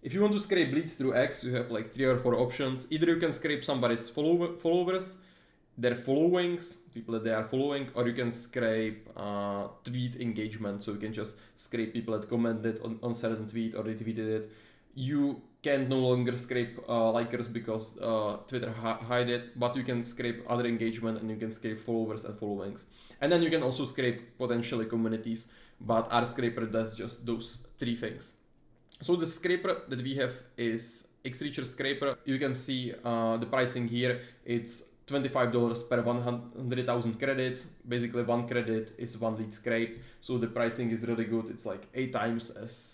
If you want to scrape leads through X, you have like 3 or 4 options. Either you can scrape somebody's followers, their followings, people that they are following, or you can scrape tweet engagement. So you can just scrape people that commented on certain tweet or retweeted it. You can no longer scrape likers because Twitter hide it, but you can scrape other engagement and you can scrape followers and followings. And then you can also scrape potentially communities, but our scraper does just those 3 things. So the scraper that we have is XReacher scraper. You can see the pricing here. It's $25 per 100,000 credits. Basically 1 credit is 1 lead scrape. So the pricing is really good. It's like 8 times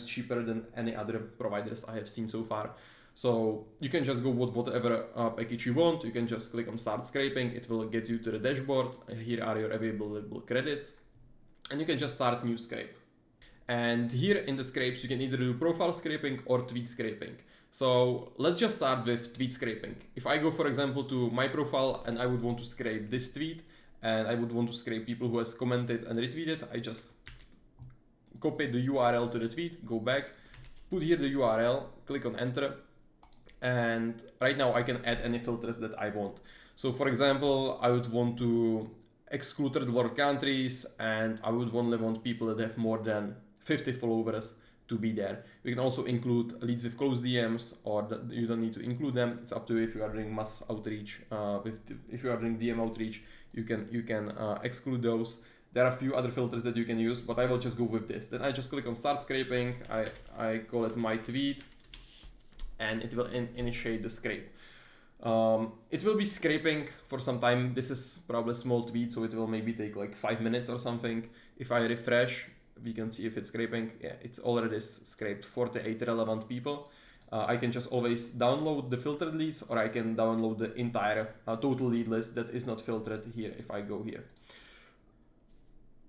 cheaper than any other providers I have seen so far. So you can just go with whatever package you want. You can just click on start scraping. It will get you to the dashboard. Here are your available credits. And you can just start new scrape. And here in the scrapes, you can either do profile scraping or tweet scraping. So let's just start with tweet scraping. If I go, for example, to my profile and I would want to scrape this tweet and I would want to scrape people who has commented and retweeted, I just copy the URL to the tweet, go back, put here the URL, click on enter. And right now I can add any filters that I want. So for example, I would want to exclude third world countries and I would only want people that have more than 50 followers to be there. You can also include leads with closed DMs, or you don't need to include them. It's up to you. If you are doing mass outreach, if you are doing DM outreach, you can exclude those. There are a few other filters that you can use, but I will just go with this. Then I just click on start scraping. I call it my tweet, and it will initiate the scrape. It will be scraping for some time. This is probably a small tweet, so it will maybe take like 5 minutes or something. If I refresh, we can see if it's scraping. Yeah, it's already scraped 48 relevant people. I can just always download the filtered leads, or I can download the entire total lead list that is not filtered here if I go here.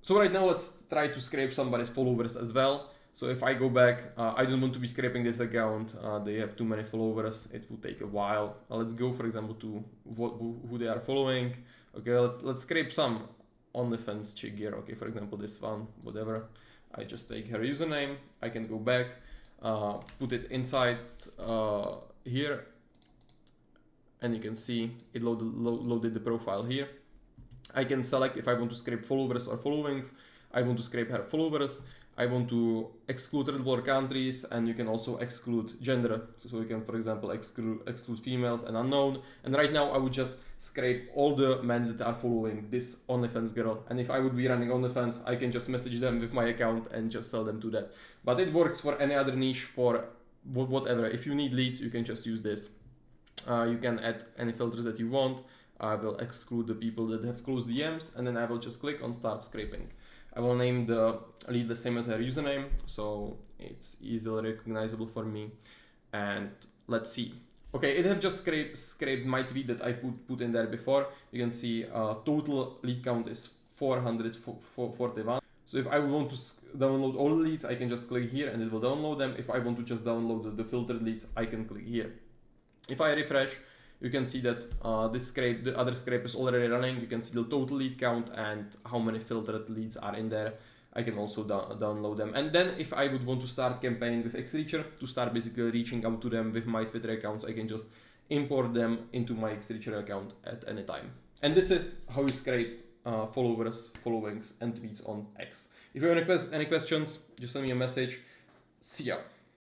So right now let's try to scrape somebody's followers as well. So if I go back, I don't want to be scraping this account. They have too many followers. It will take a while. Let's go, for example, to who they are following. Okay, let's scrape some OnlyFans chick here. Okay, for example, this one, whatever. I just take her username. I can go back, put it inside here, and you can see it loaded the profile here. I can select if I want to scrape followers or followings. I want to scrape her followers. I want to exclude third world countries, and you can also exclude gender. So you can, for example, exclude females and unknown. And right now I would just scrape all the men that are following this OnlyFans girl. And if I would be running OnlyFans, I can just message them with my account and just sell them to that. But it works for any other niche, for whatever. If you need leads, you can just use this. You can add any filters that you want. I will exclude the people that have closed DMs, and then I will just click on start scraping. I will name the lead the same as her username, so it's easily recognizable for me. And let's see. Okay, it have just scraped my tweet that I put in there before. You can see total lead count is 441. So if I want to download all the leads, I can just click here and it will download them. If I want to just download the filtered leads, I can click here. If I refresh, you can see that the other scrape is already running. You can see the total lead count and how many filtered leads are in there. I can also download them. And then if I would want to start campaign with XReacher to start basically reaching out to them with my Twitter accounts, I can just import them into my XReacher account at any time. And this is how you scrape followers, followings, and tweets on X. If you have any questions, just send me a message. See ya.